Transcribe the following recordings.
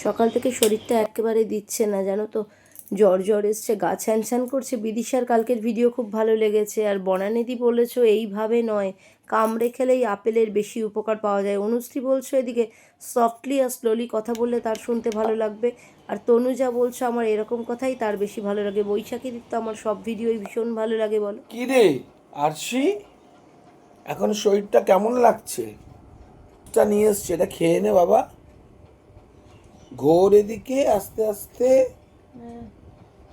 সকাল থেকে শরীরটা একেবারে দিচ্ছে না, জানো তো। জ্বর জ্বর এসছে, গা ছ্যান ছ্যান করছে। বিদিশার কালকের ভিডিও খুব ভালো লেগেছে। আর বনানিদি বলেছো এইভাবে নয়, কামড়ে খেলেই আপেলের বেশি উপকার পাওয়া যায়। অনুশ্রী বলছো এদিকে সফটলি আর স্লোলি কথা বললে তার শুনতে ভালো লাগবে। আর তনুজা বলছো আমার এরকম কথাই তার বেশি ভালো লাগে। বৈশাখীর তো আমার সব ভিডিওই ভীষণ ভালো লাগে। বলো কি রে আরশি, এখন শরীরটা কেমন লাগছে? টা নিয়ে এসছে, এটা খেয়ে নে বাবা। ঘোর এদিকে আস্তে আস্তে,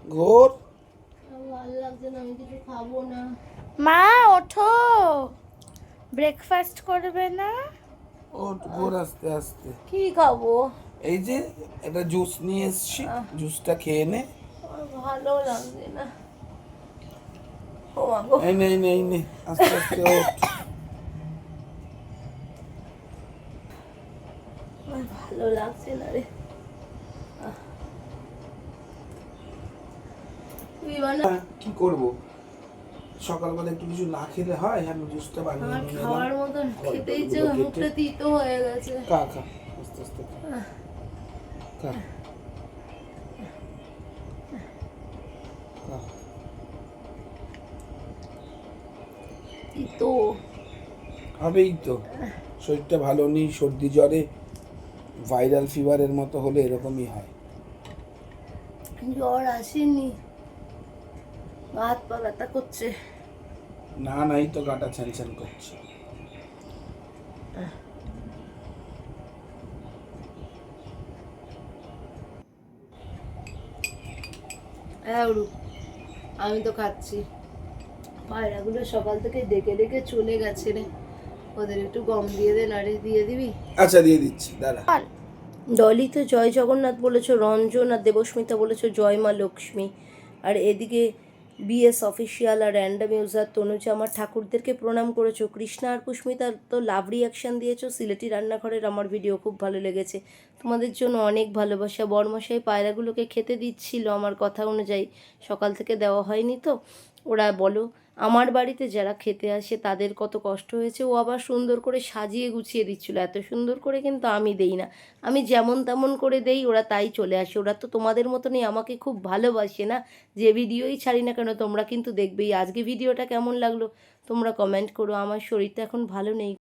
ঘোর। ভালো লাগছে না, আমি কিছু খাবো না। মা ওঠো, ব্রেকফাস্ট করবে না? ওঠ, ঘোর আস্তে আস্তে। কি খাবো? এই যে একটা জুস নিয়ে এসছি, জুসটা খেয়ে নে। আমার ভালো লাগছে না। ও মা গো। এই নে এই নে এই নে, আস্তে আস্তে ওঠ। আমার ভালো লাগছে না রে। কি করব, সকালবেলা একটু কিছু না খেলে হয়? আমি জুসটা বানিয়ে আমার নিয়ে খাওয়ার এলাম। মতন খেতে ইচ্ছে, মুখটা তিতো হয়ে গেছে। খা খা, আস্তে আস্তে খা। খা খা। তিতো হবেই তো, শরীরটা ভালো নেই, সর্দি জ্বরে ভাইরাল ফিভারের মতো হলে এরকমই হয়। জ্বর আসেনি, হাত পা ব্যথা করছে। না নাই তো, গাটা ছ্যান করছে। হ্যাঁ আমি তো খাচ্ছি। পায়রাগুলো সকাল থেকে ডেকে ডেকে চলে গেছে রে, ওদের একটু গম দিয়ে দে না রে। দিয়ে দিবি? আচ্ছা দিয়ে দিচ্ছি, দাঁড়া। ডলি তো জয় জগন্নাথ বলেছো, রঞ্জন আর দেবস্মিতা বলেছো জয় মা লক্ষ্মী। আর এদিকে বিএস অফিসিয়াল আর র্যান্ডম ইউজার তনুজা আমার ঠাকুরদেরকে প্রণাম করেছো। কৃষ্ণা আর পুষ্মিতা তো লাভ রিয়াকশান দিয়েছো। সিলেটি রান্নাঘরের আমার ভিডিও খুব ভালো লেগেছে, তোমাদের জন্য অনেক ভালোবাসা। বরমশাই পায়রাগুলোকে খেতে দিচ্ছিল আমার কথা অনুযায়ী, সকাল থেকে দেওয়া হয়নি তো। ওরা বলো আমার বাড়িতে যারা খেতে আসে তাদের কত কষ্ট হয়েছে। ও আবার সুন্দর করে সাজিয়ে গুছিয়ে দিচ্ছিলো, এত সুন্দর করে কিন্তু আমি দেই না। আমি যেমন তেমন করে দেই, ওরা তাই চলে আসে। ওরা তো তোমাদের মতনই আমাকে খুব ভালোবাসে না। যে ভিডিওই ছাড়ি না কেন তোমরা কিন্তু দেখবেই। আজকে ভিডিওটা কেমন লাগলো তোমরা কমেন্ট করো। আমার শরীরটা এখন ভালো নেই।